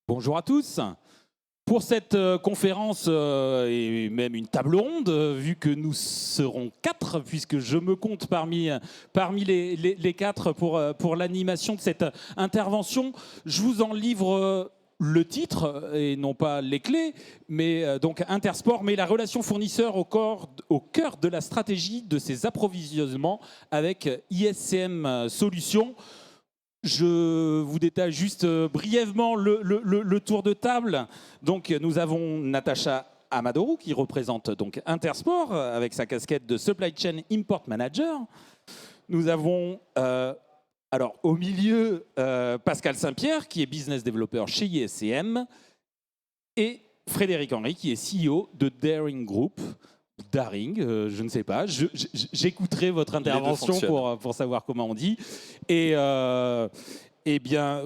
Bonjour à tous. Pour cette conférence et même une table ronde, vu que nous serons 4, puisque je me compte parmi les 4 pour l'animation de cette intervention, je vous en livre le titre et non pas les clés, mais donc Intersport, mais la relation fournisseur au cœur de la stratégie de ses approvisionnements avec ISCM Solutions. Je vous détaille juste brièvement le tour de table. Donc, nous avons Natacha Amadorou qui représente donc Intersport avec sa casquette de Supply Chain Import Manager. Nous avons alors au milieu Pascal Saint-Pierre qui est Business Developer chez ISCM et Frédéric Henry qui est CEO de Daring Group. Daring, je ne sais pas. J'écouterai votre intervention pour savoir comment on dit. Et bien,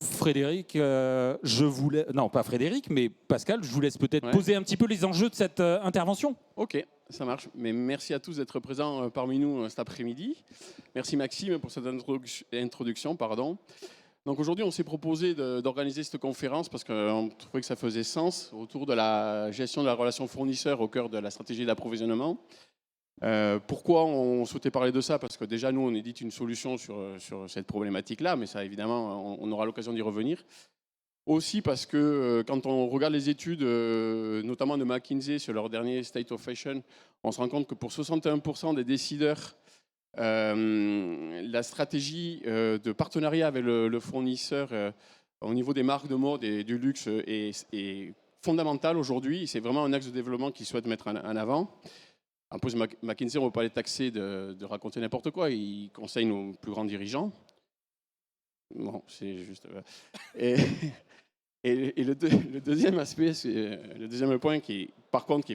Frédéric, non pas Frédéric, mais Pascal, je vous laisse peut-être poser un petit peu les enjeux de cette intervention. Ok, ça marche. Mais merci à tous d'être présents parmi nous cet après-midi. Merci Maxime pour cette introduction. Donc aujourd'hui, on s'est proposé d'organiser cette conférence parce qu'on trouvait que ça faisait sens autour de la gestion de la relation fournisseur au cœur de la stratégie d'approvisionnement. Pourquoi on souhaitait parler de ça? Parce que déjà, nous, on édite une solution sur cette problématique-là, mais ça, évidemment, on aura l'occasion d'y revenir. Aussi parce que quand on regarde les études, notamment de McKinsey sur leur dernier State of Fashion, on se rend compte que pour 61% des décideurs, la stratégie de partenariat avec le fournisseur au niveau des marques de mode et du luxe est fondamentale aujourd'hui. C'est vraiment un axe de développement qu'ils souhaitent mettre en avant. En plus, McKinsey, on ne va pas les taxer de raconter n'importe quoi. Ils conseillent nos plus grands dirigeants. Bon, c'est juste... Et le deuxième aspect, le deuxième point qui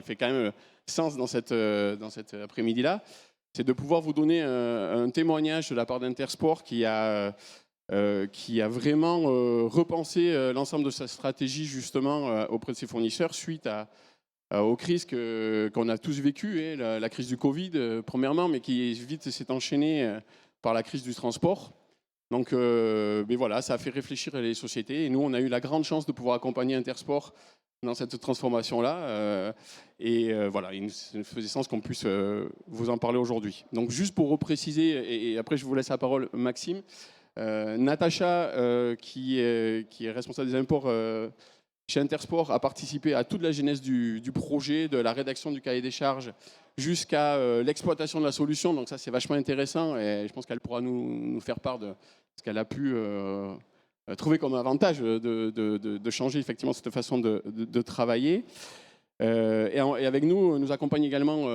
fait quand même sens dans cet après-midi-là, c'est de pouvoir vous donner un témoignage de la part d'Intersport qui a vraiment repensé l'ensemble de sa stratégie justement auprès de ses fournisseurs suite aux crises qu'on a tous vécues, la crise du Covid premièrement, mais qui vite s'est enchaînée par la crise du transport. Donc mais voilà, ça a fait réfléchir les sociétés et nous on a eu la grande chance de pouvoir accompagner Intersport dans cette transformation-là. Voilà, il nous faisait sens qu'on puisse vous en parler aujourd'hui. Donc juste pour repréciser, et après je vous laisse la parole Maxime, Natacha, qui est responsable des imports chez Intersport, a participé à toute la genèse du projet, de la rédaction du cahier des charges jusqu'à l'exploitation de la solution. Donc ça c'est vachement intéressant et je pense qu'elle pourra nous faire part de ce qu'elle a pu... trouver comme avantage de changer effectivement cette façon de travailler. Et avec nous accompagne également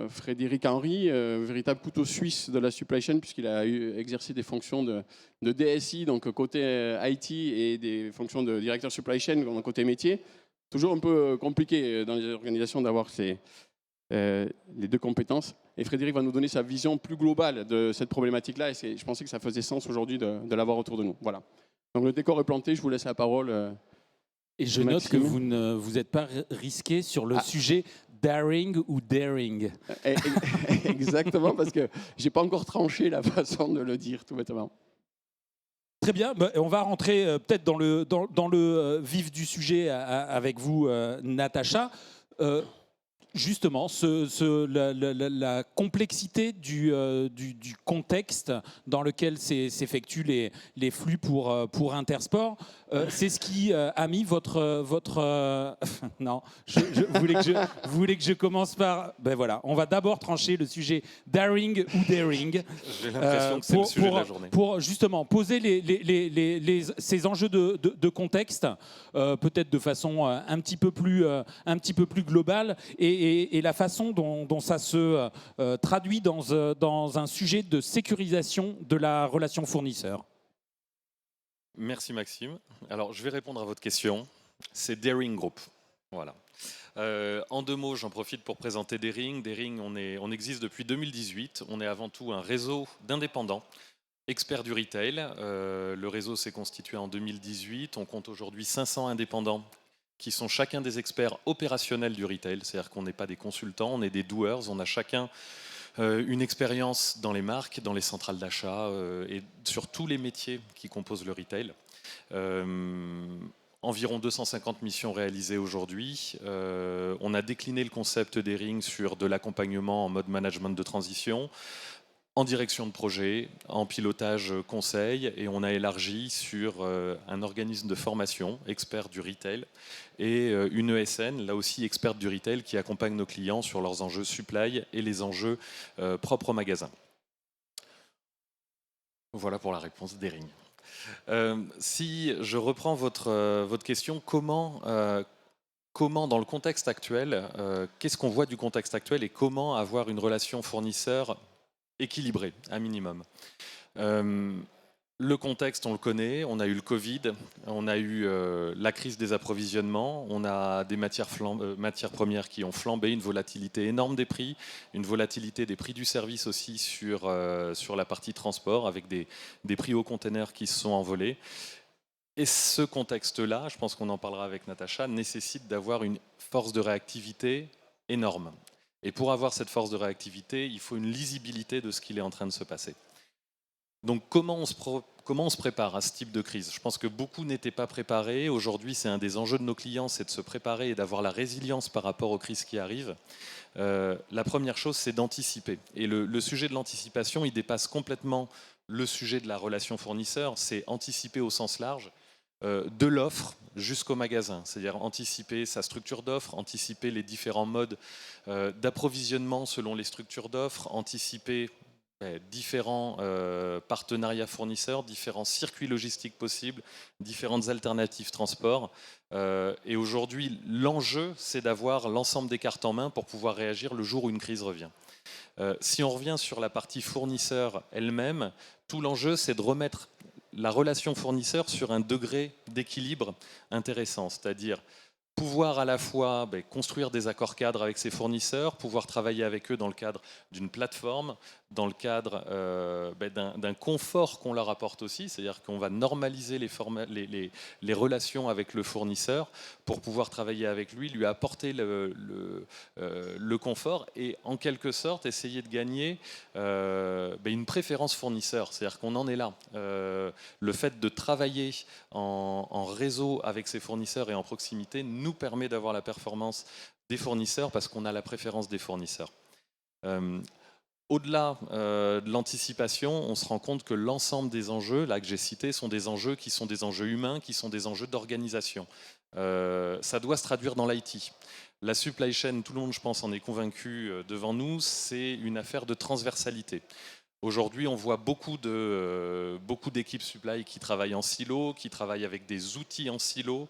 Frédéric Henry, véritable couteau suisse de la supply chain, puisqu'il a exercé des fonctions de DSI, donc côté IT, et des fonctions de directeur supply chain, côté métier. Toujours un peu compliqué dans les organisations d'avoir les deux compétences. Et Frédéric va nous donner sa vision plus globale de cette problématique-là, et je pensais que ça faisait sens aujourd'hui de l'avoir autour de nous. Voilà. Donc le décor est planté, je vous laisse la parole. Et je note que vous ne vous êtes pas risqué sur le sujet daring ou daring. Exactement, parce que je n'ai pas encore tranché la façon de le dire, tout bêtement. Très bien, on va rentrer peut-être dans le vif du sujet avec vous, Natacha. Justement, la complexité du contexte dans lequel s'effectuent les flux pour Intersport, c'est ce qui a mis votre non, vous voulez que je commence par... Ben voilà, on va d'abord trancher le sujet daring ou daring. J'ai l'impression que c'est le sujet de la journée. Pour justement poser ces enjeux de contexte, peut-être de façon un petit peu plus globale, et la façon dont ça se traduit dans un sujet de sécurisation de la relation fournisseur. Merci Maxime. Alors je vais répondre à votre question. C'est Daring Group. Voilà. En 2 mots, j'en profite pour présenter Daring. Daring, on existe depuis 2018. On est avant tout un réseau d'indépendants, experts du retail. Le réseau s'est constitué en 2018. On compte aujourd'hui 500 indépendants qui sont chacun des experts opérationnels du retail, c'est-à-dire qu'on n'est pas des consultants, on est des doers, on a chacun une expérience dans les marques, dans les centrales d'achat et sur tous les métiers qui composent le retail. environ 250 missions réalisées aujourd'hui. On a décliné le concept des rings sur de l'accompagnement en mode management de transition, en direction de projet, en pilotage conseil, et on a élargi sur un organisme de formation, expert du retail, et une ESN, là aussi experte du retail, qui accompagne nos clients sur leurs enjeux supply et les enjeux propres au magasin. Voilà pour la réponse d'Ering. Si je reprends votre question, comment dans le contexte actuel, qu'est-ce qu'on voit du contexte actuel et comment avoir une relation fournisseur équilibré, un minimum. Le contexte, on le connaît, on a eu le Covid, on a eu la crise des approvisionnements, on a des matières premières qui ont flambé, une volatilité énorme des prix, une volatilité des prix du service aussi sur la partie transport, avec des prix au container qui se sont envolés. Et ce contexte-là, je pense qu'on en parlera avec Natacha, nécessite d'avoir une force de réactivité énorme. Et pour avoir cette force de réactivité, il faut une lisibilité de ce qu'il est en train de se passer. Donc comment on se prépare à ce type de crise? Je pense que beaucoup n'étaient pas préparés. Aujourd'hui, c'est un des enjeux de nos clients, c'est de se préparer et d'avoir la résilience par rapport aux crises qui arrivent. La première chose, c'est d'anticiper. Et le sujet de l'anticipation, il dépasse complètement le sujet de la relation fournisseur. C'est anticiper au sens large. De l'offre jusqu'au magasin, c'est-à-dire anticiper sa structure d'offre, anticiper les différents modes d'approvisionnement selon les structures d'offre, anticiper différents partenariats fournisseurs, différents circuits logistiques possibles, différentes alternatives transport. Et aujourd'hui, l'enjeu, c'est d'avoir l'ensemble des cartes en main pour pouvoir réagir le jour où une crise revient. Si on revient sur la partie fournisseur elle-même, tout l'enjeu, c'est de remettre la relation fournisseur sur un degré d'équilibre intéressant, c'est-à-dire pouvoir à la fois construire des accords cadres avec ses fournisseurs, pouvoir travailler avec eux dans le cadre d'une plateforme, dans le cadre d'un confort qu'on leur apporte aussi, c'est-à-dire qu'on va normaliser les relations avec le fournisseur pour pouvoir travailler avec lui, lui apporter le confort et en quelque sorte essayer de gagner une préférence fournisseur, c'est-à-dire qu'on en est là. Le fait de travailler en réseau avec ses fournisseurs et en proximité nous permet d'avoir la performance des fournisseurs parce qu'on a la préférence des fournisseurs. Au-delà de l'anticipation, on se rend compte que l'ensemble des enjeux, là que j'ai cités, sont des enjeux qui sont des enjeux humains, qui sont des enjeux d'organisation. Ça doit se traduire dans l'IT. La supply chain, tout le monde, je pense, en est convaincu devant nous, c'est une affaire de transversalité. Aujourd'hui, on voit beaucoup d'équipes supply qui travaillent en silo, qui travaillent avec des outils en silo.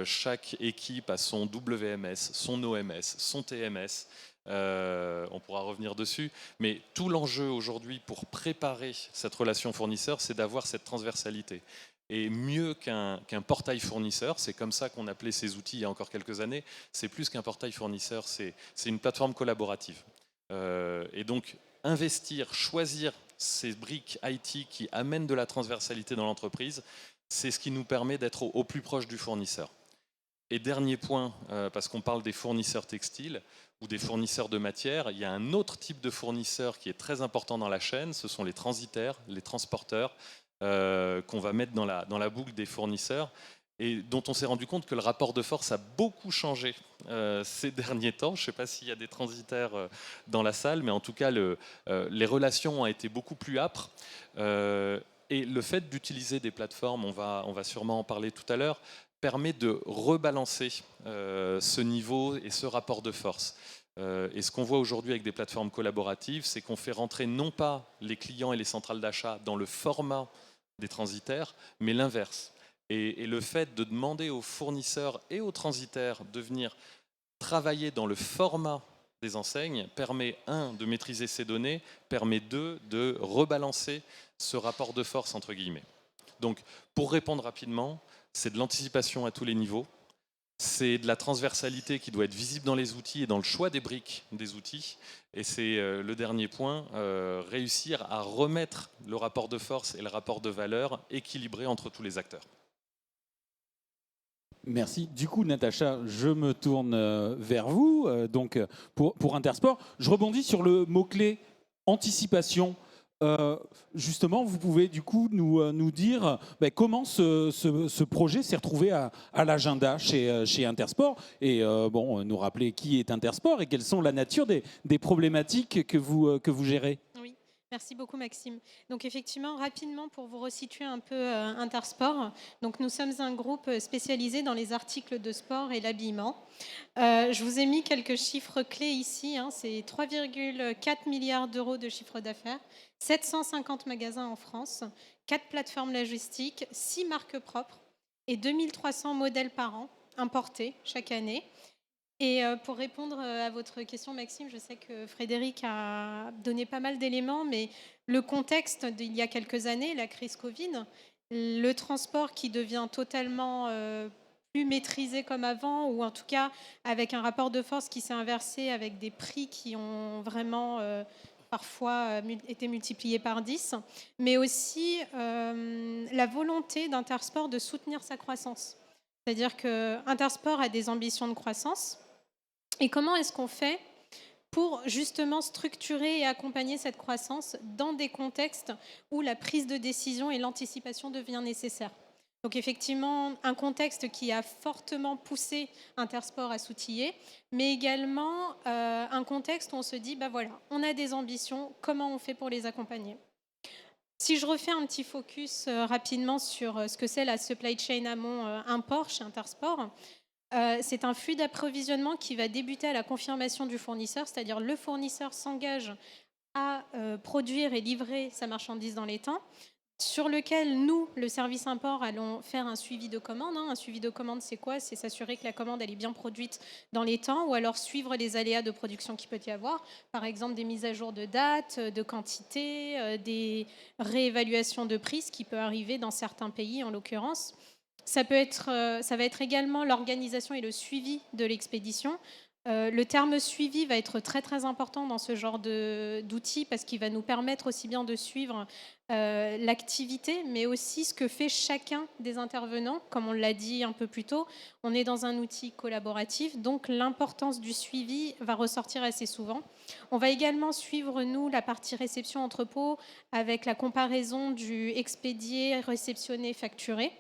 Chaque équipe a son WMS, son OMS, son TMS. On pourra revenir dessus. Mais tout l'enjeu aujourd'hui pour préparer cette relation fournisseur, c'est d'avoir cette transversalité. Et mieux qu'un portail fournisseur, c'est comme ça qu'on appelait ces outils il y a encore quelques années, c'est plus qu'un portail fournisseur, c'est une plateforme collaborative. Et donc, investir, choisir ces briques IT qui amènent de la transversalité dans l'entreprise, c'est ce qui nous permet d'être au plus proche du fournisseur. Et dernier point, parce qu'on parle des fournisseurs textiles ou des fournisseurs de matières, il y a un autre type de fournisseur qui est très important dans la chaîne, ce sont les transitaires, les transporteurs, qu'on va mettre dans la boucle des fournisseurs et dont on s'est rendu compte que le rapport de force a beaucoup changé ces derniers temps. Je ne sais pas s'il y a des transitaires dans la salle, mais en tout cas, les relations ont été beaucoup plus âpres. Et le fait d'utiliser des plateformes, on va sûrement en parler tout à l'heure, permet de rebalancer ce niveau et ce rapport de force. Et ce qu'on voit aujourd'hui avec des plateformes collaboratives, c'est qu'on fait rentrer non pas les clients et les centrales d'achat dans le format des transitaires, mais l'inverse. Et le fait de demander aux fournisseurs et aux transitaires de venir travailler dans le format des enseignes permet, un, de maîtriser ces données, permet, deux, de rebalancer ce rapport de force, entre guillemets. Donc, pour répondre rapidement, c'est de l'anticipation à tous les niveaux, c'est de la transversalité qui doit être visible dans les outils et dans le choix des briques des outils, et c'est le dernier point, réussir à remettre le rapport de force et le rapport de valeur équilibré entre tous les acteurs. Merci. Du coup, Natacha, je me tourne vers vous. Donc, pour Intersport, je rebondis sur le mot-clé anticipation. Justement, vous pouvez du coup nous dire comment ce projet s'est retrouvé à l'agenda chez Intersport et nous rappeler qui est Intersport et quelles sont la nature des problématiques que vous gérez. Oui. Merci beaucoup Maxime. Donc effectivement, rapidement pour vous resituer un peu Intersport, donc nous sommes un groupe spécialisé dans les articles de sport et l'habillement. Je vous ai mis quelques chiffres clés ici, c'est 3,4 milliards d'euros de chiffre d'affaires, 750 magasins en France, 4 plateformes logistiques, 6 marques propres et 2300 modèles par an importés chaque année. Et pour répondre à votre question, Maxime, je sais que Frédéric a donné pas mal d'éléments, mais le contexte d'il y a quelques années, la crise Covid, le transport qui devient totalement plus maîtrisé comme avant, ou en tout cas avec un rapport de force qui s'est inversé avec des prix qui ont vraiment parfois été multipliés par 10, mais aussi la volonté d'Intersport de soutenir sa croissance. C'est-à-dire que Intersport a des ambitions de croissance. Et comment est-ce qu'on fait pour justement structurer et accompagner cette croissance dans des contextes où la prise de décision et l'anticipation devient nécessaire? Donc effectivement, un contexte qui a fortement poussé Intersport à s'outiller, mais également un contexte où on se dit, voilà, on a des ambitions, comment on fait pour les accompagner? Si je refais un petit focus rapidement sur ce que c'est la supply chain amont import chez Intersport, c'est un flux d'approvisionnement qui va débuter à la confirmation du fournisseur, c'est-à-dire le fournisseur s'engage à produire et livrer sa marchandise dans les temps, sur lequel nous, le service import, allons faire un suivi de commande. Un suivi de commande, c'est quoi? C'est s'assurer que la commande elle est bien produite dans les temps, ou alors suivre les aléas de production qu'il peut y avoir, par exemple des mises à jour de date, de quantité, des réévaluations de prix, ce qui peut arriver dans certains pays en l'occurrence. Ça va être également l'organisation et le suivi de l'expédition. Le terme suivi va être très très important dans ce genre d'outils parce qu'il va nous permettre aussi bien de suivre l'activité, mais aussi ce que fait chacun des intervenants. Comme on l'a dit un peu plus tôt, on est dans un outil collaboratif, donc l'importance du suivi va ressortir assez souvent. On va également suivre, nous, la partie réception-entrepôt avec la comparaison du expédié, réceptionné, facturé,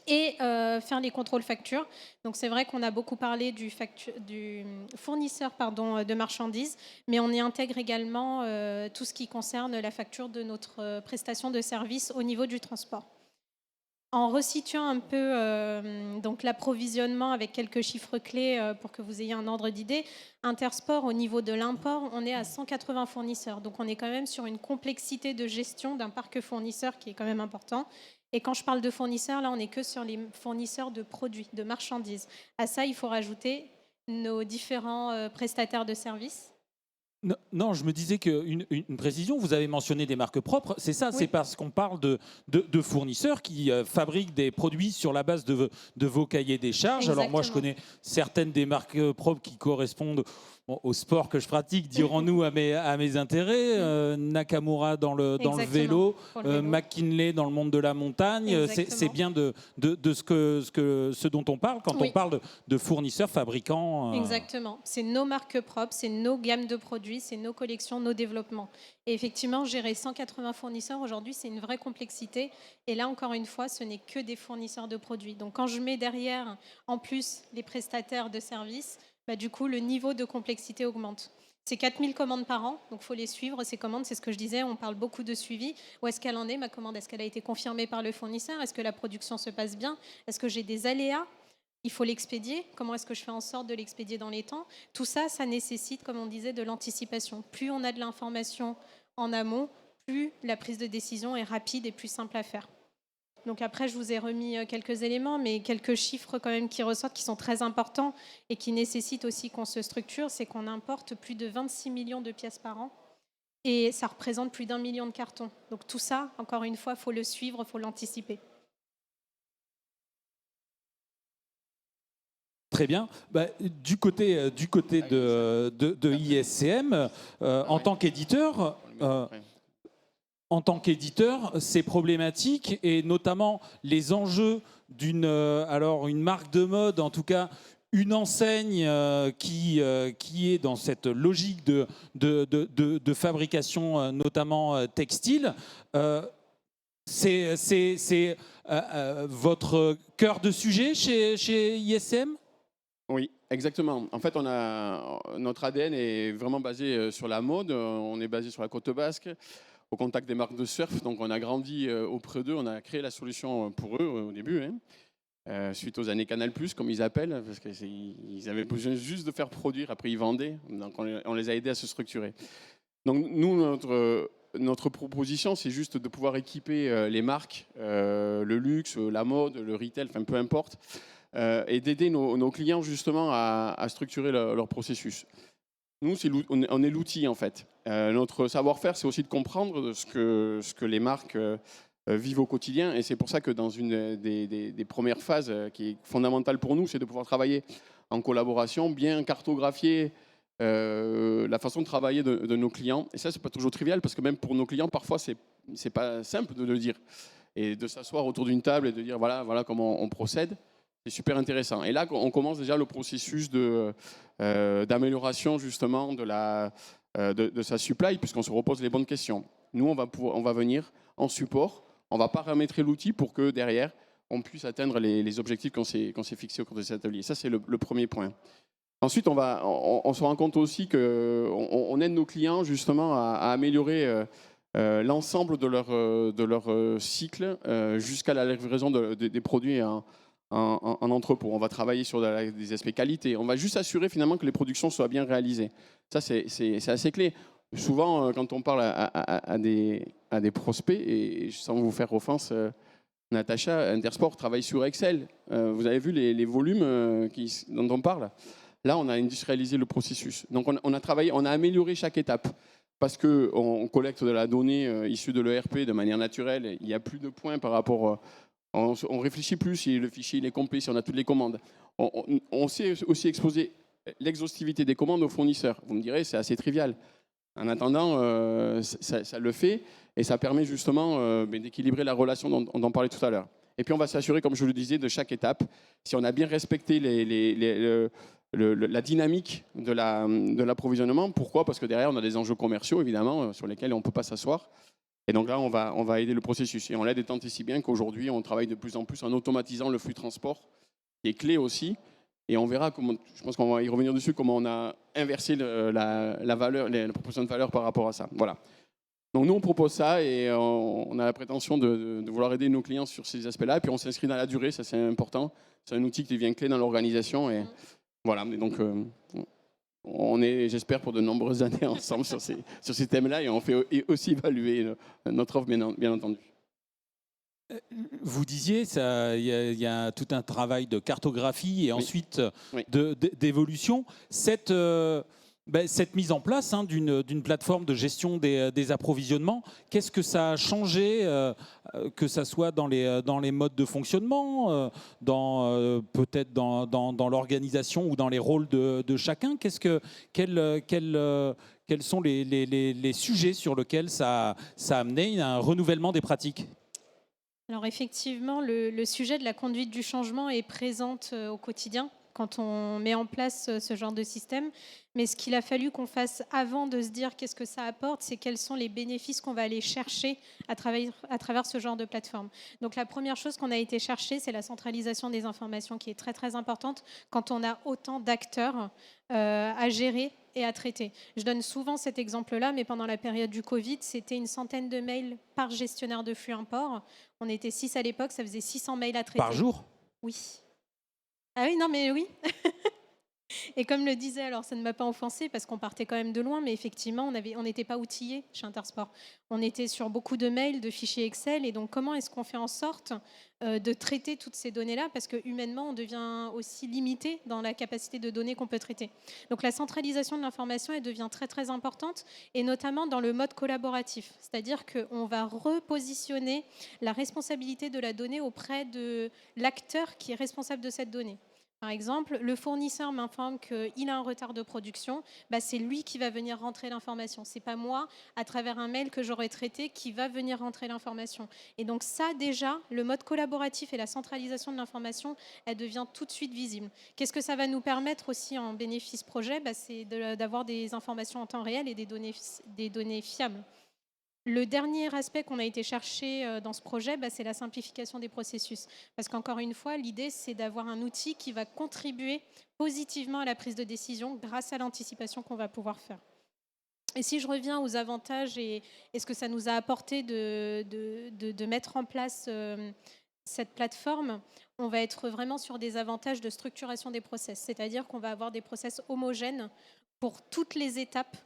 et faire les contrôles factures. Donc c'est vrai qu'on a beaucoup parlé du fournisseur de marchandises, mais on y intègre également tout ce qui concerne la facture de notre prestation de service au niveau du transport. En resituant un peu donc l'approvisionnement avec quelques chiffres clés pour que vous ayez un ordre d'idée, Intersport, au niveau de l'import, on est à 180 fournisseurs. Donc on est quand même sur une complexité de gestion d'un parc fournisseur qui est quand même important. Et quand je parle de fournisseurs, là, on n'est que sur les fournisseurs de produits, de marchandises. À ça, il faut rajouter nos différents prestataires de services. Non, je me disais qu'une précision, vous avez mentionné des marques propres, c'est ça, oui. C'est parce qu'on parle de fournisseurs qui fabriquent des produits sur la base de vos cahiers des charges. Exactement. Alors moi, je connais certaines des marques propres qui correspondent au sport que je pratique, dirons-nous, à mes intérêts. Nakamura dans le vélo, McKinley dans le monde de la montagne. C'est bien de ce dont on parle quand on parle de fournisseurs, fabricants. Exactement. C'est nos marques propres, c'est nos gammes de produits, c'est nos collections, nos développements. Et effectivement, gérer 180 fournisseurs aujourd'hui, c'est une vraie complexité. Et là, encore une fois, ce n'est que des fournisseurs de produits. Donc quand je mets derrière, en plus, les prestataires de services, du coup, le niveau de complexité augmente. C'est 4000 commandes par an, donc il faut les suivre, ces commandes, c'est ce que je disais, on parle beaucoup de suivi. Où est-ce qu'elle en est, ma commande? Est-ce qu'elle a été confirmée par le fournisseur? Est-ce que la production se passe bien? Est-ce que j'ai des aléas? Il faut l'expédier. Comment est-ce que je fais en sorte de l'expédier dans les temps? Tout ça, ça nécessite, comme on disait, de l'anticipation. Plus on a de l'information en amont, plus la prise de décision est rapide et plus simple à faire. Donc après, je vous ai remis quelques éléments, mais quelques chiffres quand même qui ressortent, qui sont très importants et qui nécessitent aussi qu'on se structure. C'est qu'on importe plus de 26 millions de pièces par an et ça représente plus d'1 million de cartons. Donc tout ça, encore une fois, il faut le suivre, il faut l'anticiper. Très bien. Du côté de ISCM, en tant qu'éditeur... En tant qu'éditeur, ces problématiques et notamment les enjeux une marque de mode, en tout cas une enseigne qui est dans cette logique de fabrication, notamment textile. C'est votre cœur de sujet chez ISM ? Oui, exactement. En fait, notre ADN est vraiment basé sur la mode. On est basé sur la côte basque, au contact des marques de surf. Donc, on a grandi auprès d'eux. On a créé la solution pour eux au début, suite aux années Canal+, comme ils appellent, parce qu'ils avaient besoin juste de faire produire. Après, ils vendaient. Donc, on les a aidés à se structurer. Donc, nous, notre proposition, c'est juste de pouvoir équiper les marques, le luxe, la mode, le retail, enfin, peu importe, et d'aider nos clients justement à structurer leur processus. Nous, on est l'outil en fait. Notre savoir-faire, c'est aussi de comprendre ce que les marques vivent au quotidien. Et c'est pour ça que dans une des premières phases qui est fondamentale pour nous, c'est de pouvoir travailler en collaboration, bien cartographier la façon de travailler de nos clients. Et ça, c'est pas toujours trivial parce que même pour nos clients, parfois, c'est pas simple de le dire. Et de s'asseoir autour d'une table et de dire voilà comment on procède. C'est super intéressant. Et là, on commence déjà le processus d'amélioration justement de sa supply, puisqu'on se repose les bonnes questions. Nous, on va venir en support, on va paramétrer l'outil pour que derrière, on puisse atteindre les objectifs qu'on s'est fixés au cours de cet atelier. Ça, c'est le premier point. Ensuite, on se rend compte aussi qu'on aide nos clients justement à améliorer l'ensemble de leur cycle jusqu'à la livraison des produits en entrepôt. On va travailler sur des aspects qualité. On va juste assurer finalement que les productions soient bien réalisées. Ça, c'est assez clé. Souvent, quand on parle à des prospects, et sans vous faire offense, Natacha, Intersport travaille sur Excel. Vous avez vu les volumes dont on parle. Là, on a industrialisé le processus. Donc, on a amélioré chaque étape. Parce qu'on collecte de la donnée issue de l'ERP de manière naturelle. Il n'y a plus de points par rapport... On réfléchit plus si le fichier il est complet, si on a toutes les commandes. On sait aussi exposer l'exhaustivité des commandes aux fournisseurs. Vous me direz, c'est assez trivial. En attendant, ça le fait et ça permet justement d'équilibrer la relation dont on parlait tout à l'heure. Et puis on va s'assurer, comme je le disais, de chaque étape, si on a bien respecté la dynamique de l'approvisionnement. Pourquoi ? Parce que derrière, on a des enjeux commerciaux, évidemment, sur lesquels on ne peut pas s'asseoir. Et donc là, on va aider le processus. Et on l'aide tant et si bien qu'aujourd'hui, on travaille de plus en plus en automatisant le flux transport, qui est clé aussi. Et on verra comment, je pense qu'on va y revenir dessus, comment on a inversé la proposition de valeur par rapport à ça. Voilà. Donc nous, on propose ça et on a la prétention de vouloir aider nos clients sur ces aspects-là. Et puis on s'inscrit dans la durée, ça c'est important. C'est un outil qui devient clé dans l'organisation. Et voilà. Et donc, on est, j'espère, pour de nombreuses années ensemble sur ces thèmes-là et on fait aussi évaluer notre offre, bien entendu. Vous disiez, il y a tout un travail de cartographie et ensuite Oui. d'évolution. Cette mise en place d'une plateforme de gestion des approvisionnements, qu'est-ce que ça a changé, que ça soit dans les modes de fonctionnement, peut-être dans l'organisation ou dans les rôles de chacun ? Quels sont les sujets sur lesquels ça a amené un renouvellement des pratiques ? Alors effectivement, le sujet de la conduite du changement est présente au quotidien quand on met en place ce genre de système. Mais ce qu'il a fallu qu'on fasse avant de se dire qu'est-ce que ça apporte, c'est quels sont les bénéfices qu'on va aller chercher à travers ce genre de plateforme. Donc la première chose qu'on a été chercher, c'est la centralisation des informations qui est très très importante quand on a autant d'acteurs à gérer et à traiter. Je donne souvent cet exemple-là, mais pendant la période du Covid, c'était une centaine de mails par gestionnaire de flux import. On était 6 à l'époque, ça faisait 600 mails à traiter. Par jour ? Oui. Ah oui, non mais oui. Et comme le disait, alors ça ne m'a pas offensé parce qu'on partait quand même de loin, mais effectivement, on n'était pas outillés chez Intersport. On était sur beaucoup de mails, de fichiers Excel, et donc comment est-ce qu'on fait en sorte de traiter toutes ces données-là, parce que humainement, on devient aussi limité dans la capacité de données qu'on peut traiter. Donc la centralisation de l'information, elle devient très très importante, et notamment dans le mode collaboratif, c'est-à-dire qu'on va repositionner la responsabilité de la donnée auprès de l'acteur qui est responsable de cette donnée. Par exemple, le fournisseur m'informe qu'il a un retard de production, c'est lui qui va venir rentrer l'information. Ce n'est pas moi, à travers un mail que j'aurai traité, qui va venir rentrer l'information. Et donc ça, déjà, le mode collaboratif et la centralisation de l'information, elle devient tout de suite visible. Qu'est-ce que ça va nous permettre aussi en bénéfice projet? C'est d'avoir des informations en temps réel et des données fiables. Le dernier aspect qu'on a été chercher dans ce projet, c'est la simplification des processus. Parce qu'encore une fois, l'idée, c'est d'avoir un outil qui va contribuer positivement à la prise de décision grâce à l'anticipation qu'on va pouvoir faire. Et si je reviens aux avantages et ce que ça nous a apporté de mettre en place cette plateforme, on va être vraiment sur des avantages de structuration des process. C'est-à-dire qu'on va avoir des process homogènes pour toutes les étapes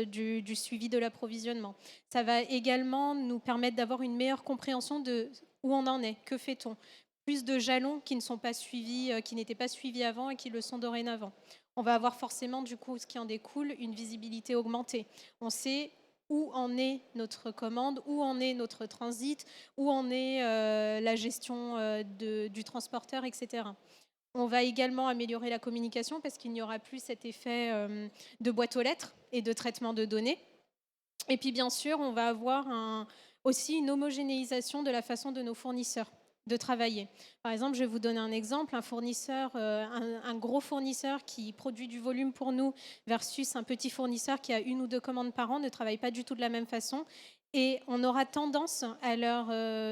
du suivi de l'approvisionnement. Ça va également nous permettre d'avoir une meilleure compréhension de où on en est, que fait-on. Plus de jalons qui ne sont pas suivis, qui n'étaient pas suivis avant et qui le sont dorénavant. On va avoir forcément, du coup, ce qui en découle, une visibilité augmentée. On sait où en est notre commande, où en est notre transit, où en est la gestion du transporteur, etc. On va également améliorer la communication parce qu'il n'y aura plus cet effet de boîte aux lettres et de traitement de données. Et puis bien sûr, on va avoir aussi une homogénéisation de la façon de nos fournisseurs de travailler. Par exemple, je vais vous donner un exemple, un gros fournisseur qui produit du volume pour nous versus un petit fournisseur qui a 1 ou 2 commandes par an ne travaille pas du tout de la même façon. Et on aura tendance à leur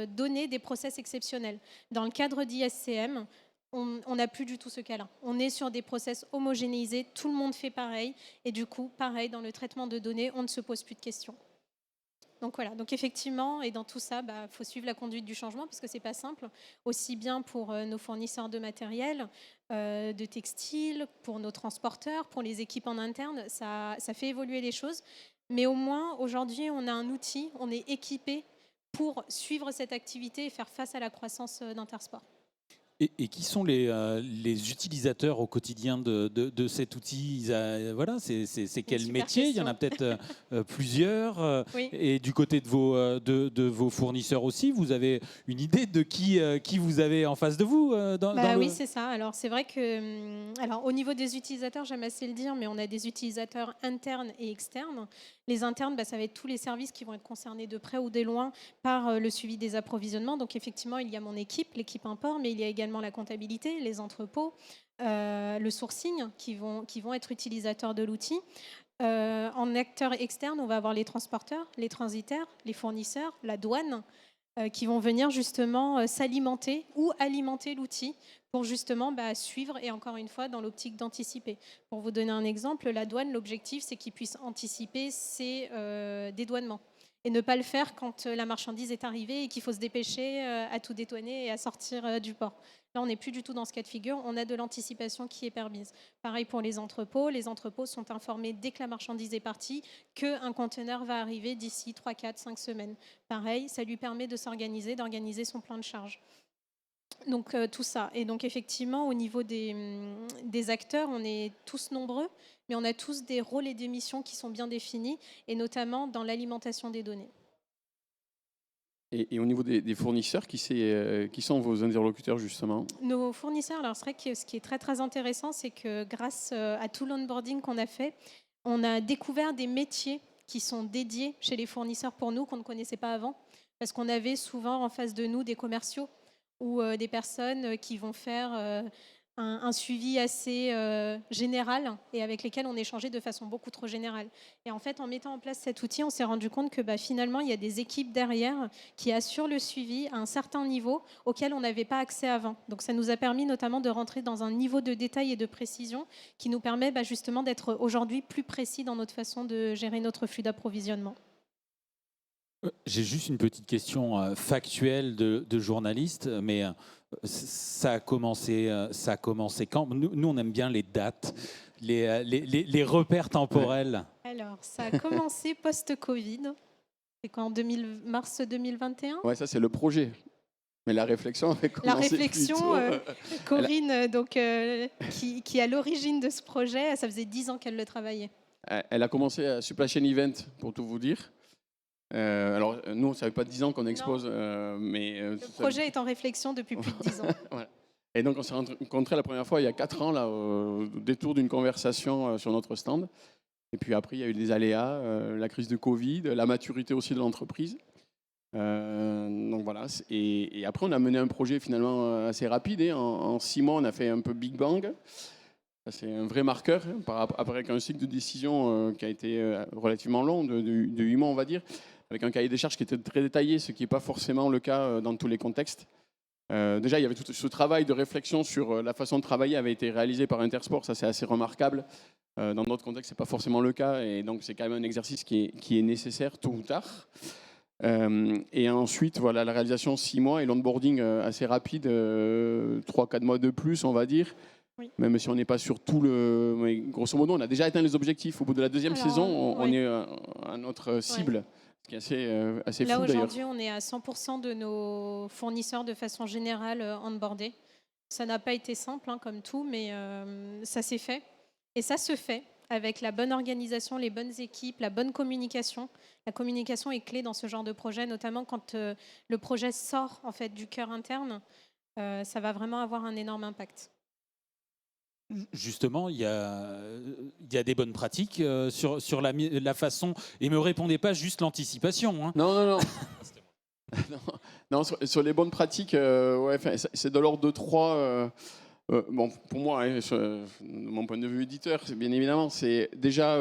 donner des process exceptionnels. Dans le cadre d'ISCM, on n'a plus du tout ce cas-là. On est sur des process homogénéisés, tout le monde fait pareil, et du coup, pareil, dans le traitement de données, on ne se pose plus de questions. Donc voilà, donc effectivement, et dans tout ça, faut suivre la conduite du changement, parce que c'est pas simple, aussi bien pour nos fournisseurs de matériel, de textiles, pour nos transporteurs, pour les équipes en interne, ça fait évoluer les choses. Mais au moins, aujourd'hui, on a un outil, on est équipé pour suivre cette activité et faire face à la croissance d'Intersport. Et qui sont les utilisateurs au quotidien de cet outil? Voilà, c'est quel métier? Il y en a peut-être plusieurs. Oui. Et du côté de vos fournisseurs aussi, vous avez une idée de qui vous avez en face de vous Oui, c'est ça. Alors, c'est vrai que, au niveau des utilisateurs, j'aime assez le dire, mais on a des utilisateurs internes et externes. Les internes, ça va être tous les services qui vont être concernés de près ou de loin par le suivi des approvisionnements. Donc, effectivement, il y a mon équipe, l'équipe import, mais il y a également la comptabilité, les entrepôts, le sourcing qui vont être utilisateurs de l'outil. En acteurs externes, on va avoir les transporteurs, les transitaires, les fournisseurs, la douane, qui vont venir justement s'alimenter ou alimenter l'outil pour justement suivre et encore une fois dans l'optique d'anticiper. Pour vous donner un exemple, la douane, l'objectif c'est qu'ils puissent anticiper ces dédouanements et ne pas le faire quand la marchandise est arrivée et qu'il faut se dépêcher à tout dédouaner et à sortir du port. Là, on n'est plus du tout dans ce cas de figure, on a de l'anticipation qui est permise. Pareil pour les entrepôts sont informés dès que la marchandise est partie qu'un conteneur va arriver d'ici 3, 4, 5 semaines. Pareil, ça lui permet de s'organiser, d'organiser son plan de charge. Donc tout ça. Et donc effectivement, au niveau des acteurs, on est tous nombreux, mais on a tous des rôles et des missions qui sont bien définis, et notamment dans l'alimentation des données. Et au niveau des fournisseurs, qui sont vos interlocuteurs justement? Nos fournisseurs, alors c'est vrai que ce qui est très très intéressant, c'est que grâce à tout l'onboarding qu'on a fait, on a découvert des métiers qui sont dédiés chez les fournisseurs pour nous qu'on ne connaissait pas avant, parce qu'on avait souvent en face de nous des commerciaux ou des personnes qui vont faire un suivi assez général et avec lesquels on échangeait de façon beaucoup trop générale. Et en fait, en mettant en place cet outil, on s'est rendu compte que finalement, il y a des équipes derrière qui assurent le suivi à un certain niveau auquel on n'avait pas accès avant. Donc ça nous a permis notamment de rentrer dans un niveau de détail et de précision qui nous permet justement d'être aujourd'hui plus précis dans notre façon de gérer notre flux d'approvisionnement. J'ai juste une petite question factuelle de journaliste, mais ça a commencé quand? Nous, on aime bien les dates, les repères temporels. Alors, ça a commencé post-Covid. C'est quand, mars 2021? Ouais, ça c'est le projet. Mais la réflexion avait commencé plus tôt. Corinne, qui est à l'origine de ce projet, ça faisait 10 ans qu'elle le travaillait. Elle a commencé à Supply Chain Event, pour tout vous dire. Alors, nous, ça fait pas 10 ans qu'on expose, mais... Le projet est en réflexion depuis plus de 10 ans. Voilà. Et donc on s'est rencontrés la première fois il y a 4 ans, là, au détour d'une conversation sur notre stand. Et puis après, il y a eu des aléas, la crise de Covid, la maturité aussi de l'entreprise. Donc voilà. Et après, on a mené un projet finalement assez rapide. Et en 6 mois, on a fait un peu Big Bang. C'est un vrai marqueur, avec un cycle de décision qui a été relativement long, de 8 mois, on va dire, avec un cahier des charges qui était très détaillé, ce qui n'est pas forcément le cas dans tous les contextes. Déjà, il y avait tout ce travail de réflexion sur la façon de travailler avait été réalisé par Intersport, ça c'est assez remarquable. Dans d'autres contextes, ce n'est pas forcément le cas, et donc c'est quand même un exercice qui est nécessaire tôt ou tard. Et ensuite, voilà, la réalisation 6 mois et l'onboarding assez rapide, 3-4 mois de plus, on va dire. Oui. Même si on n'est pas sur tout le... Mais grosso modo, on a déjà atteint les objectifs. Au bout de la deuxième saison, on est à notre cible. Ouais. Ce qui est assez là, fou d'ailleurs. Aujourd'hui, on est à 100% de nos fournisseurs de façon générale onboardés. Ça n'a pas été simple, comme tout, mais ça s'est fait. Et ça se fait avec la bonne organisation, les bonnes équipes, la bonne communication. La communication est clé dans ce genre de projet, notamment quand le projet sort en fait, du cœur interne. Ça va vraiment avoir un énorme impact. Justement, il y a des bonnes pratiques sur la façon... Et ne me répondez pas juste l'anticipation. Hein. Non. non, sur les bonnes pratiques, ouais, c'est de l'ordre de 3... bon, pour moi, de mon point de vue éditeur, bien évidemment, c'est déjà...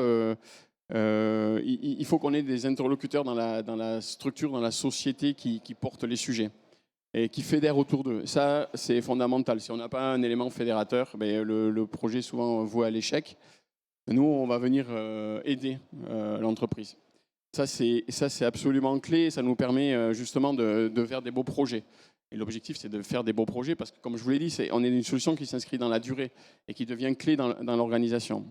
il faut qu'on ait des interlocuteurs dans la structure, dans la société qui portent les sujets et qui fédèrent autour d'eux. Ça, c'est fondamental. Si on n'a pas un élément fédérateur, le projet est souvent voué à l'échec. Nous, on va venir aider l'entreprise. Ça, c'est absolument clé. Ça nous permet justement de faire des beaux projets. Et l'objectif, c'est de faire des beaux projets parce que, comme je vous l'ai dit, on est une solution qui s'inscrit dans la durée et qui devient clé dans l'organisation.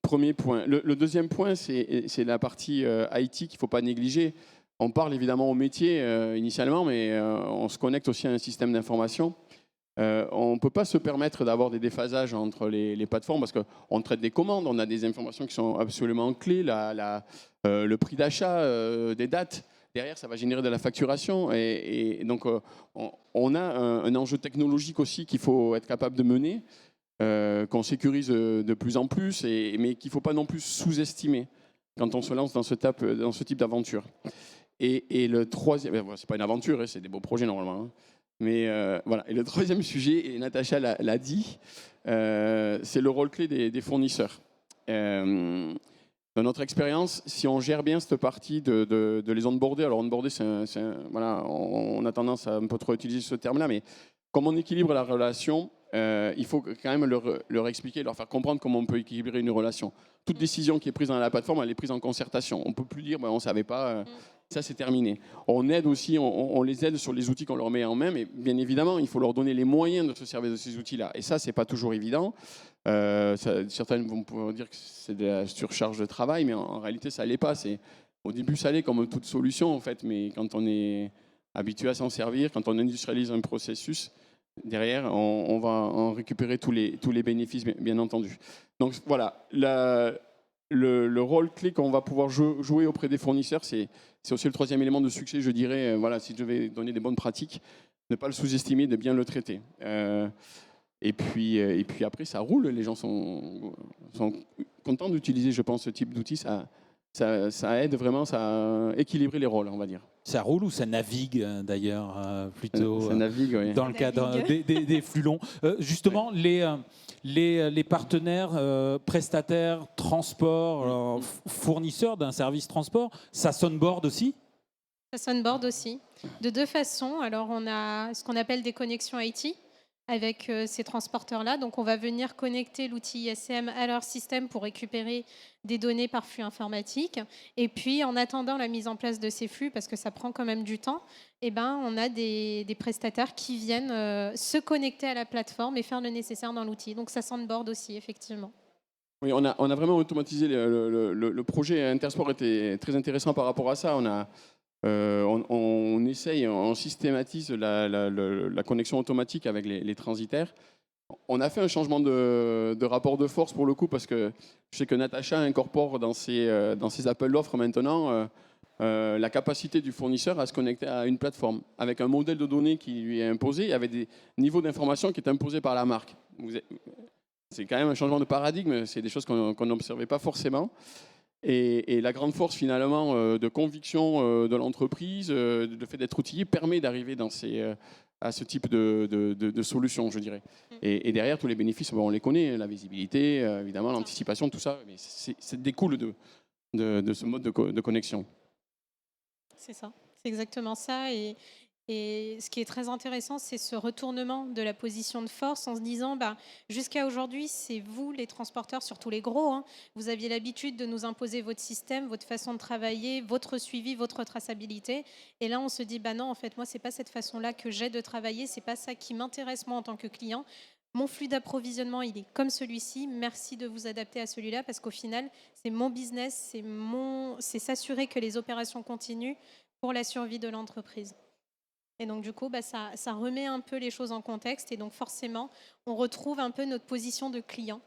Premier point. Le deuxième point, c'est la partie IT qu'il ne faut pas négliger. On parle évidemment au métier initialement, mais on se connecte aussi à un système d'information. On ne peut pas se permettre d'avoir des déphasages entre les plateformes parce qu'on traite des commandes, on a des informations qui sont absolument clés, le prix d'achat, des dates. Derrière, ça va générer de la facturation. Et donc, on a un enjeu technologique aussi qu'il faut être capable de mener, qu'on sécurise de plus en plus, mais qu'il ne faut pas non plus sous-estimer quand on se lance dans ce type d'aventure. Et le troisième, c'est pas une aventure, c'est des beaux projets normalement. Hein. Mais voilà. Et le troisième sujet, et Natacha l'a dit, c'est le rôle clé des fournisseurs. Dans notre expérience, si on gère bien cette partie de les onboarder, alors onboarder, voilà, on a tendance à un peu trop utiliser ce terme-là, mais comme on équilibre la relation, il faut quand même leur expliquer, leur faire comprendre comment on peut équilibrer une relation. Toute décision qui est prise dans la plateforme, elle est prise en concertation. On ne peut plus dire on ne savait pas, ça c'est terminé. On aide aussi, on les aide sur les outils qu'on leur met en main, mais bien évidemment, il faut leur donner les moyens de se servir de ces outils-là. Et ça, ce n'est pas toujours évident. Certains vont pouvoir dire que c'est de la surcharge de travail, mais en réalité, ça ne l'est pas. Au début, ça l'est comme toute solution, en fait, mais quand on est habitué à s'en servir, quand on industrialise un processus, derrière, on va en récupérer tous les bénéfices, bien entendu. Donc voilà, le rôle clé qu'on va pouvoir jouer auprès des fournisseurs, c'est aussi le troisième élément de succès, je dirais. Voilà, si je devais donner des bonnes pratiques, ne pas le sous-estimer, de bien le traiter. Et puis après, ça roule. Les gens sont contents d'utiliser, je pense, ce type d'outils. Ça aide vraiment à équilibrer les rôles, on va dire. Ça roule ou ça navigue d'ailleurs plutôt ça navigue, oui. Dans le cadre des flux longs. Justement, les partenaires prestataires, transport, fournisseurs d'un service transport, ça sonboard aussi ? Ça sonboard aussi. De deux façons. Alors, on a ce qu'on appelle des connexions IT avec ces transporteurs-là. Donc, on va venir connecter l'outil ISM à leur système pour récupérer des données par flux informatique. Et puis, en attendant la mise en place de ces flux, parce que ça prend quand même du temps, on a des prestataires qui viennent se connecter à la plateforme et faire le nécessaire dans l'outil. Donc, ça sonboard aussi, effectivement. Oui, on a vraiment automatisé le projet Intersport était très intéressant par rapport à ça. On essaye, on systématise la connexion automatique avec les transitaires. On a fait un changement de rapport de force pour le coup parce que je sais que Natacha incorpore dans ses appels d'offres maintenant la capacité du fournisseur à se connecter à une plateforme avec un modèle de données qui lui est imposé, avec des niveaux d'information qui est imposé par la marque. C'est quand même un changement de paradigme, c'est des choses qu'on n'observait pas forcément. Et la grande force finalement de conviction de l'entreprise, le fait d'être outillé, permet d'arriver à ce type de solution, je dirais. Et derrière, tous les bénéfices, on les connaît, la visibilité, évidemment, l'anticipation, tout ça, mais c'est découle de ce mode de connexion. C'est ça, c'est exactement ça. Et ce qui est très intéressant, c'est ce retournement de la position de force en se disant, jusqu'à aujourd'hui, c'est vous les transporteurs, surtout les gros, hein, vous aviez l'habitude de nous imposer votre système, votre façon de travailler, votre suivi, votre traçabilité. Et là, on se dit, non, en fait, moi, c'est pas cette façon-là que j'ai de travailler, c'est pas ça qui m'intéresse moi en tant que client. Mon flux d'approvisionnement, il est comme celui-ci. Merci de vous adapter à celui-là parce qu'au final, c'est mon business, c'est s'assurer que les opérations continuent pour la survie de l'entreprise. Et donc, du coup, ça remet un peu les choses en contexte. Et donc, forcément, on retrouve un peu notre position de client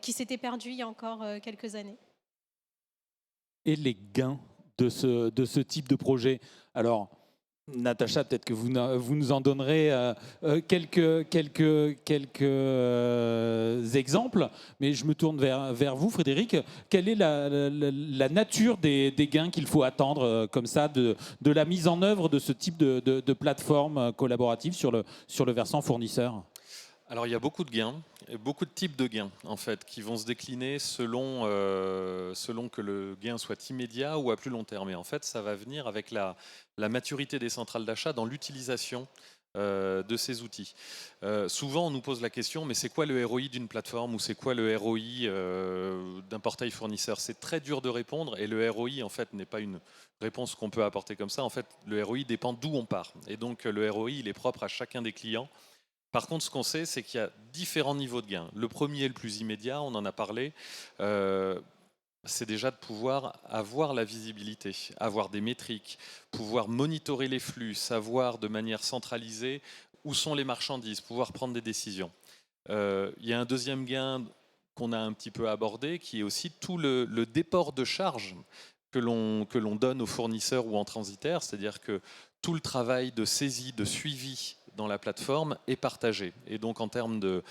qui s'était perdue il y a encore quelques années. Et les gains de ce type de projet. Alors, Natacha, peut-être que vous nous en donnerez quelques exemples, mais je me tourne vers vous, Frédéric. Quelle est la nature des gains qu'il faut attendre comme ça de la mise en œuvre de ce type de plateforme collaborative sur le versant fournisseur ? Alors il y a beaucoup de gains, beaucoup de types de gains en fait, qui vont se décliner selon que le gain soit immédiat ou à plus long terme. Et en fait, ça va venir avec la maturité des centrales d'achat dans l'utilisation de ces outils. Souvent, on nous pose la question, mais c'est quoi le ROI d'une plateforme ou c'est quoi le ROI d'un portail fournisseur ? C'est très dur de répondre et le ROI en fait n'est pas une réponse qu'on peut apporter comme ça. En fait, le ROI dépend d'où on part. Et donc le ROI, il est propre à chacun des clients. Par contre, ce qu'on sait, c'est qu'il y a différents niveaux de gains. Le premier, le plus immédiat, on en a parlé, c'est déjà de pouvoir avoir la visibilité, avoir des métriques, pouvoir monitorer les flux, savoir de manière centralisée où sont les marchandises, pouvoir prendre des décisions. Il y a un deuxième gain qu'on a un petit peu abordé, qui est aussi tout le déport de charge que l'on donne aux fournisseurs ou en transitaire, c'est-à-dire que tout le travail de saisie, de suivi dans la plateforme est partagé. Et donc en termes de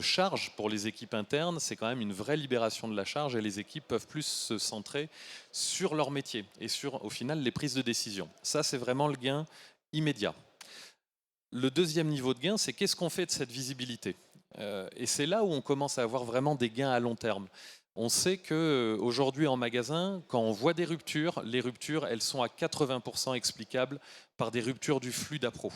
charge pour les équipes internes, c'est quand même une vraie libération de la charge et les équipes peuvent plus se centrer sur leur métier et sur, au final, les prises de décision. Ça, c'est vraiment le gain immédiat. Le deuxième niveau de gain, c'est qu'est-ce qu'on fait de cette visibilité ? Et c'est là où on commence à avoir vraiment des gains à long terme. On sait qu'aujourd'hui en magasin, quand on voit des ruptures, les ruptures, elles sont à 80% explicables par des ruptures du flux d'appro.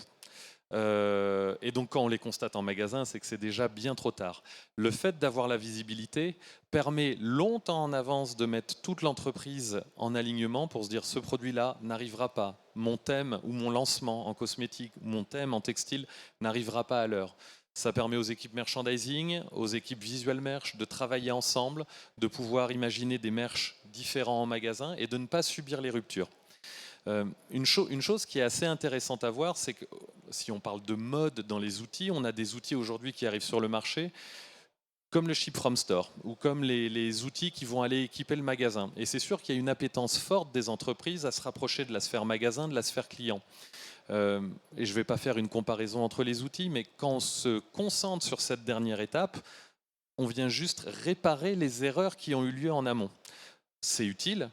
Et donc quand on les constate en magasin, c'est que c'est déjà bien trop tard. Le fait d'avoir la visibilité permet longtemps en avance de mettre toute l'entreprise en alignement pour se dire ce produit-là n'arrivera pas, mon thème ou mon lancement en cosmétique, ou mon thème en textile n'arrivera pas à l'heure. Ça permet aux équipes merchandising, aux équipes visual merch de travailler ensemble, de pouvoir imaginer des merch différents en magasin et de ne pas subir les ruptures. Une chose qui est assez intéressante à voir, c'est que si on parle de mode dans les outils, on a des outils aujourd'hui qui arrivent sur le marché, comme le Ship from Store, ou comme les outils qui vont aller équiper le magasin. Et c'est sûr qu'il y a une appétence forte des entreprises à se rapprocher de la sphère magasin, de la sphère client. Et je ne vais pas faire une comparaison entre les outils, mais quand on se concentre sur cette dernière étape, on vient juste réparer les erreurs qui ont eu lieu en amont. C'est utile,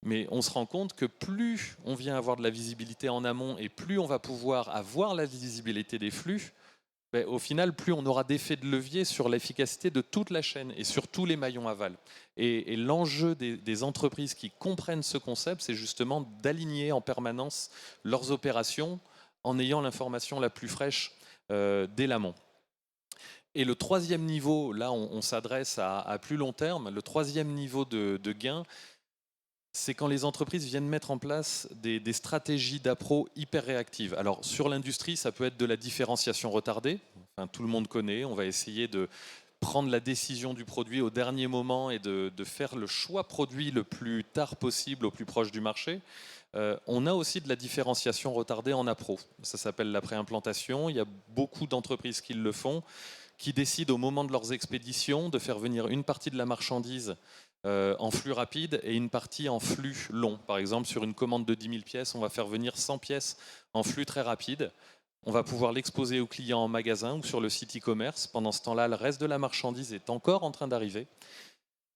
mais on se rend compte que plus on vient avoir de la visibilité en amont et plus on va pouvoir avoir la visibilité des flux, au final, plus on aura d'effet de levier sur l'efficacité de toute la chaîne et sur tous les maillons aval. Et l'enjeu des entreprises qui comprennent ce concept, c'est justement d'aligner en permanence leurs opérations en ayant l'information la plus fraîche dès l'amont. Et le troisième niveau, là on s'adresse à plus long terme, le troisième niveau de gain, c'est quand les entreprises viennent mettre en place des stratégies d'appro hyper réactives. Alors sur l'industrie, ça peut être de la différenciation retardée. Enfin, tout le monde connaît. On va essayer de prendre la décision du produit au dernier moment et de faire le choix produit le plus tard possible, au plus proche du marché. On a aussi de la différenciation retardée en appro. Ça s'appelle la préimplantation. Il y a beaucoup d'entreprises qui le font, qui décident au moment de leurs expéditions de faire venir une partie de la marchandise en flux rapide et une partie en flux long. Par exemple, sur une commande de 10 000 pièces, on va faire venir 100 pièces en flux très rapide. On va pouvoir l'exposer aux clients en magasin ou sur le site e-commerce. Pendant ce temps-là, le reste de la marchandise est encore en train d'arriver.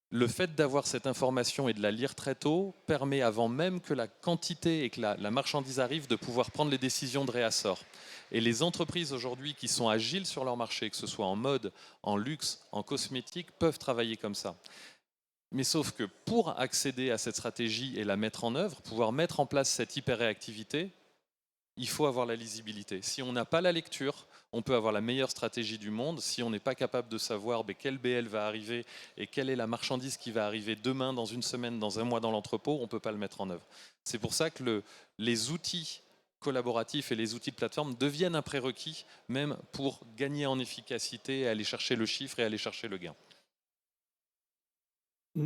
Le fait d'avoir cette information et de la lire très tôt permet, avant même que la quantité et que la marchandise arrive, de pouvoir prendre les décisions de réassort. Et les entreprises aujourd'hui qui sont agiles sur leur marché, que ce soit en mode, en luxe, en cosmétique, peuvent travailler comme ça. Mais sauf que pour accéder à cette stratégie et la mettre en œuvre, pouvoir mettre en place cette hyper-réactivité, il faut avoir la lisibilité. Si on n'a pas la lecture, on peut avoir la meilleure stratégie du monde. Si on n'est pas capable de savoir quel BL va arriver et quelle est la marchandise qui va arriver demain, dans une semaine, dans un mois dans l'entrepôt, on ne peut pas le mettre en œuvre. C'est pour ça que les outils collaboratifs et les outils de plateforme deviennent un prérequis, même pour gagner en efficacité et aller chercher le chiffre et aller chercher le gain.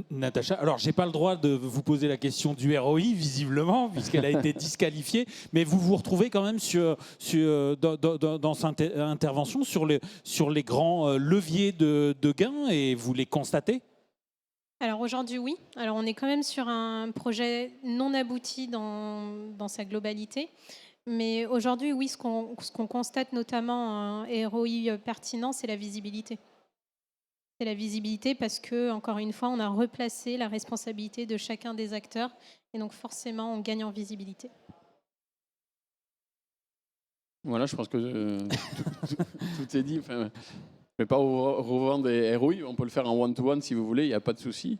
Natacha, alors j'ai pas le droit de vous poser la question du ROI visiblement puisqu'elle a été disqualifiée, mais vous vous retrouvez quand même dans cette intervention sur les grands leviers de gains et vous les constatez? Alors aujourd'hui, oui. Alors on est quand même sur un projet non abouti dans sa globalité. Mais aujourd'hui, oui, ce qu'on constate notamment un ROI pertinent, c'est la visibilité. C'est la visibilité parce que, encore une fois, on a replacé la responsabilité de chacun des acteurs et donc forcément, on gagne en visibilité. Voilà, je pense que tout est dit. Enfin, je ne vais pas revendre des ROI, on peut le faire en one-to-one si vous voulez, il n'y a pas de souci.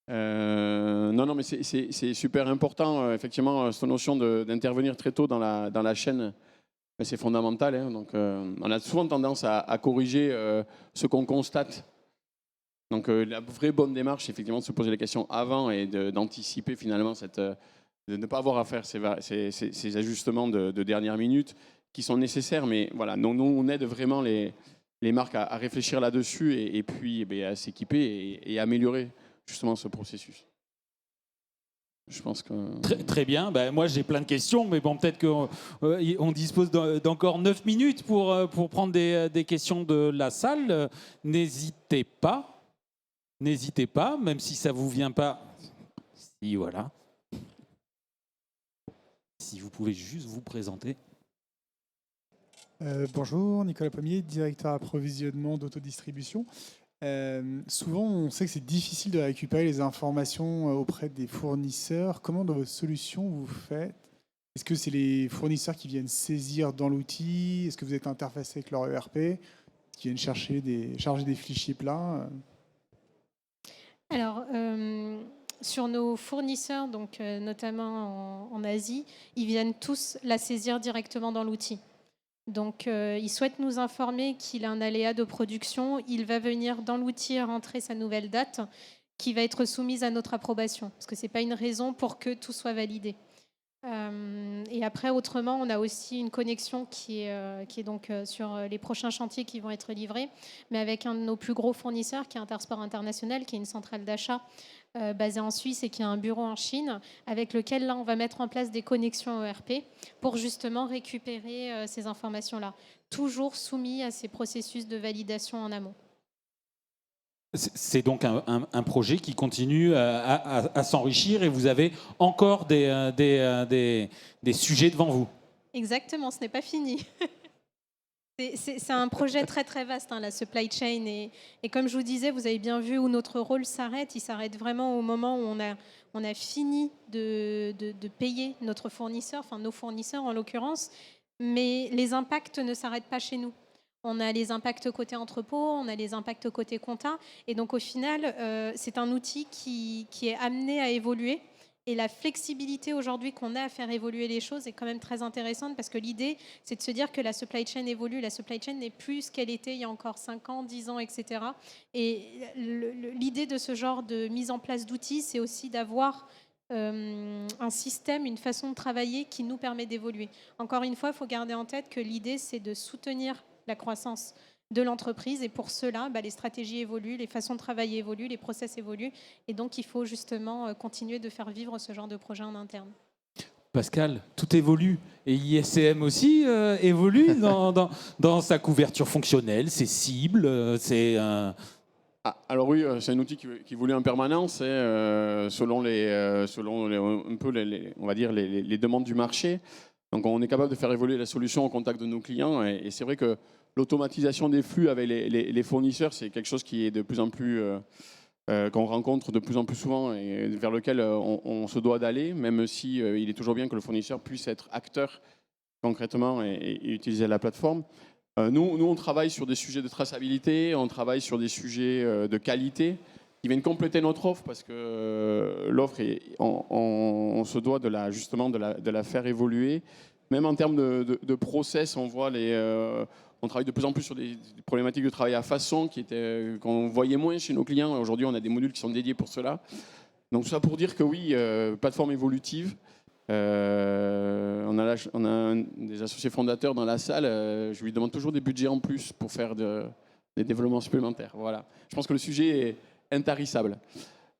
Non, mais c'est super important, effectivement, cette notion d'intervenir très tôt dans la chaîne, c'est fondamental. Hein, donc, on a souvent tendance à corriger ce qu'on constate. Donc, la vraie bonne démarche, c'est effectivement de se poser les questions avant et d'anticiper finalement, de ne pas avoir à faire ces ajustements de dernière minute qui sont nécessaires. Mais voilà, nous on aide vraiment les marques à réfléchir là-dessus et puis à s'équiper et améliorer justement ce processus. Je pense que... Très bien. Ben, moi, j'ai plein de questions, mais bon, peut-être qu'on dispose d'encore 9 minutes pour prendre des questions de la salle. N'hésitez pas, même si ça ne vous vient pas. Si, voilà. Si vous pouvez juste vous présenter. Bonjour, Nicolas Pommier, directeur approvisionnement d'autodistribution. Souvent, on sait que c'est difficile de récupérer les informations auprès des fournisseurs. Comment, dans votre solution, vous faites? Est-ce que c'est les fournisseurs qui viennent saisir dans l'outil? Est-ce que vous êtes interfacé avec leur ERP, qui viennent charger des fichiers plats? Alors, sur nos fournisseurs, donc, notamment en Asie, ils viennent tous la saisir directement dans l'outil. Donc, il souhaite nous informer qu'il a un aléa de production. Il va venir dans l'outil rentrer sa nouvelle date qui va être soumise à notre approbation. Parce que ce n'est pas une raison pour que tout soit validé. Et après, autrement, on a aussi une connexion qui est donc sur les prochains chantiers qui vont être livrés, mais avec un de nos plus gros fournisseurs qui est Intersport International, qui est une centrale d'achat basée en Suisse et qui a un bureau en Chine, avec lequel là, on va mettre en place des connexions ERP pour justement récupérer ces informations-là, toujours soumis à ces processus de validation en amont. C'est donc un projet qui continue à s'enrichir et vous avez encore des sujets devant vous. Exactement, ce n'est pas fini. C'est un projet très très vaste, hein, la supply chain. Et comme je vous disais, vous avez bien vu où notre rôle s'arrête. Il s'arrête vraiment au moment où on a fini de payer notre fournisseur, enfin nos fournisseurs en l'occurrence. Mais les impacts ne s'arrêtent pas chez nous. On a les impacts côté entrepôt, on a les impacts côté compta. Et donc, au final, c'est un outil qui est amené à évoluer. Et la flexibilité aujourd'hui qu'on a à faire évoluer les choses est quand même très intéressante parce que l'idée, c'est de se dire que la supply chain évolue. La supply chain n'est plus ce qu'elle était il y a encore 5 ans, 10 ans, etc. Et l'idée de ce genre de mise en place d'outils, c'est aussi d'avoir un système, une façon de travailler qui nous permet d'évoluer. Encore une fois, il faut garder en tête que l'idée, c'est de soutenir la croissance de l'entreprise et pour cela, les stratégies évoluent, les façons de travailler évoluent, les process évoluent et donc il faut justement continuer de faire vivre ce genre de projet en interne. Pascal, tout évolue et ISCM aussi évolue dans sa couverture fonctionnelle, ses cibles, Alors oui, c'est un outil qui évolue en permanence, selon un peu on va dire les demandes du marché. Donc on est capable de faire évoluer la solution au contact de nos clients. Et c'est vrai que l'automatisation des flux avec les fournisseurs, c'est quelque chose qui est de plus en plus qu'on rencontre de plus en plus souvent et vers lequel on se doit d'aller, même si il est toujours bien que le fournisseur puisse être acteur concrètement et utiliser la plateforme. Nous, on travaille sur des sujets de traçabilité, on travaille sur des sujets de qualité qui viennent compléter notre offre parce que l'offre, on se doit justement de la faire évoluer. Même en termes de process, on voit on travaille de plus en plus sur des problématiques de travail à façon qu'on voyait moins chez nos clients. Aujourd'hui, on a des modules qui sont dédiés pour cela. Donc tout ça pour dire que oui, plateforme évolutive. On a des associés fondateurs dans la salle. Je lui demande toujours des budgets en plus pour faire des développements supplémentaires. Voilà. Je pense que le sujet est intarissable.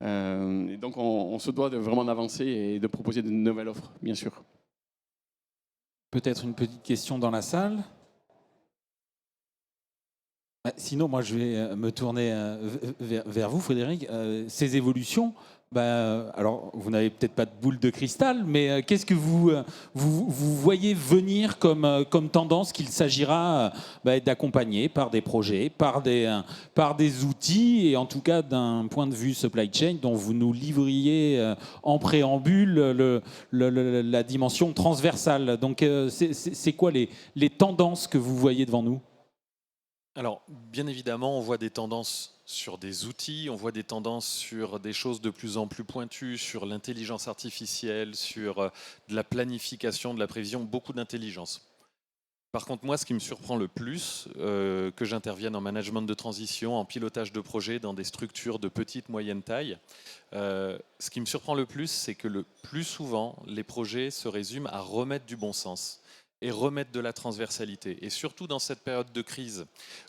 Et donc on se doit vraiment d'avancer et de proposer de nouvelles offres, bien sûr. Peut-être une petite question dans la salle. Sinon, moi, je vais me tourner vers vous, Frédéric. Ces évolutions, alors, vous n'avez peut-être pas de boule de cristal, mais qu'est-ce que vous voyez venir comme tendance qu'il s'agira d'accompagner par des projets, par des outils, et en tout cas d'un point de vue supply chain dont vous nous livriez en préambule la dimension transversale. Donc, c'est quoi les tendances que vous voyez devant nous ? Alors, bien évidemment, on voit des tendances sur des outils, on voit des tendances sur des choses de plus en plus pointues, sur l'intelligence artificielle, sur de la planification, de la prévision, beaucoup d'intelligence. Par contre, moi, ce qui me surprend le plus, que j'intervienne en management de transition, en pilotage de projet, dans des structures de petite, moyenne taille, ce qui me surprend le plus, c'est que le plus souvent, les projets se résument à remettre du bon sens et remettre de la transversalité. Et surtout dans cette période de crise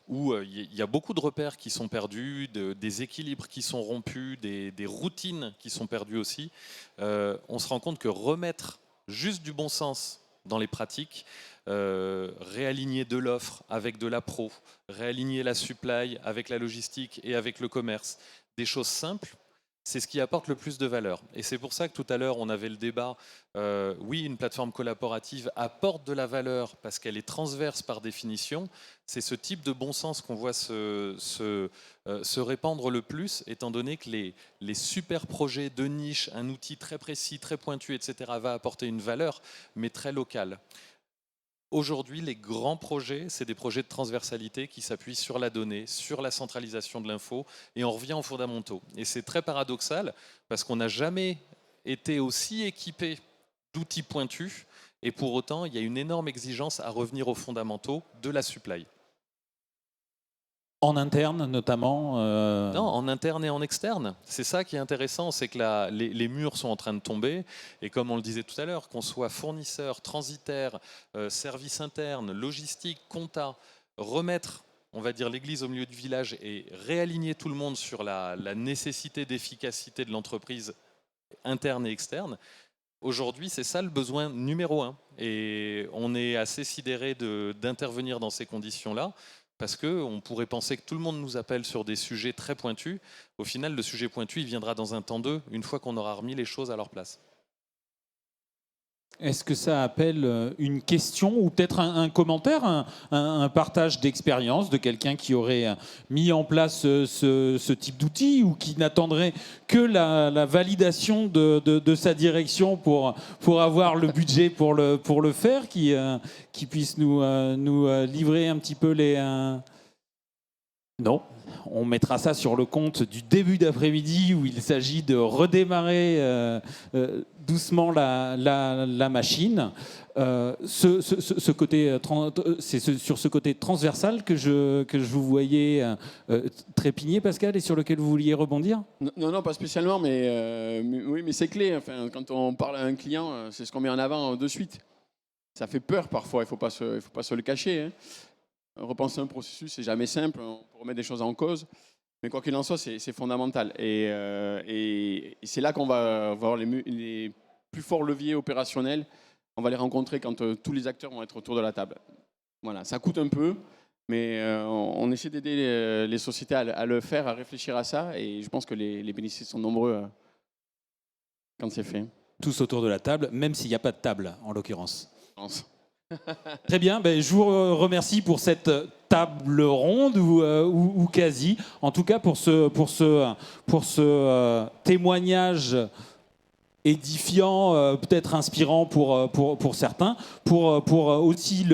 où il y a beaucoup de repères qui sont perdus, des équilibres qui sont rompus, des routines qui sont perdues aussi, on se rend compte que remettre juste du bon sens dans les pratiques, réaligner de l'offre avec de la pro, réaligner la supply avec la logistique et avec le commerce, des choses simples, c'est ce qui apporte le plus de valeur. Et c'est pour ça que tout à l'heure, on avait le débat, oui, une plateforme collaborative apporte de la valeur parce qu'elle est transverse par définition. C'est ce type de bon sens qu'on voit se répandre le plus, étant donné que les super projets de niche, un outil très précis, très pointu, etc., va apporter une valeur, mais très locale. Aujourd'hui, les grands projets, c'est des projets de transversalité qui s'appuient sur la donnée, sur la centralisation de l'info, et on revient aux fondamentaux. Et c'est très paradoxal, parce qu'on n'a jamais été aussi équipé d'outils pointus, et pour autant, il y a une énorme exigence à revenir aux fondamentaux de la supply. En interne, notamment Non, en interne et en externe. C'est ça qui est intéressant, c'est que les murs sont en train de tomber. Et comme on le disait tout à l'heure, qu'on soit fournisseur, transitaire, service interne, logistique, compta, remettre, on va dire, l'église au milieu du village et réaligner tout le monde sur la nécessité d'efficacité de l'entreprise interne et externe. Aujourd'hui, c'est ça le besoin numéro 1. Et on est assez sidéré d'intervenir dans ces conditions-là. Parce qu'on pourrait penser que tout le monde nous appelle sur des sujets très pointus. Au final, le sujet pointu, il viendra dans un temps 2, une fois qu'on aura remis les choses à leur place. Est-ce que ça appelle une question ou peut-être un commentaire, un partage d'expérience de quelqu'un qui aurait mis en place ce type d'outil ou qui n'attendrait que la validation de sa direction pour avoir le budget pour le faire, qui puisse nous livrer un petit peu les... Non, on mettra ça sur le compte du début d'après-midi où il s'agit de redémarrer doucement la machine. C'est sur ce côté transversal que je vous voyais trépigner, Pascal, et sur lequel vous vouliez rebondir ? Non, pas spécialement, mais oui, mais c'est clé. Enfin, quand on parle à un client, c'est ce qu'on met en avant de suite. Ça fait peur parfois, il ne faut pas se le cacher. Hein. Repenser un processus, c'est jamais simple, on peut remettre des choses en cause, mais quoi qu'il en soit, c'est fondamental. Et c'est là qu'on va avoir les plus forts leviers opérationnels. On va les rencontrer quand tous les acteurs vont être autour de la table. Voilà, ça coûte un peu, Mais on essaie d'aider les sociétés à le faire, à réfléchir à ça. Et je pense que les bénéficiaires sont nombreux quand c'est fait. Tous autour de la table, même s'il n'y a pas de table, en l'occurrence. Je pense. Très bien, je vous remercie pour cette table ronde ou quasi. En tout cas, pour ce témoignage édifiant, peut-être inspirant pour certains, pour aussi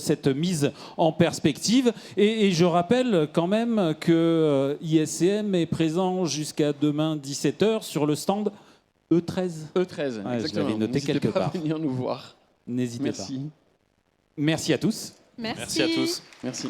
cette mise en perspective. Et je rappelle quand même que ISCM est présent jusqu'à demain 17h sur le stand E13. E13, Ouais, exactement. je l'avais noté N'hésitez quelque pas à part. venir nous voir. N'hésitez pas. Merci. Merci à tous. Merci à tous. Merci.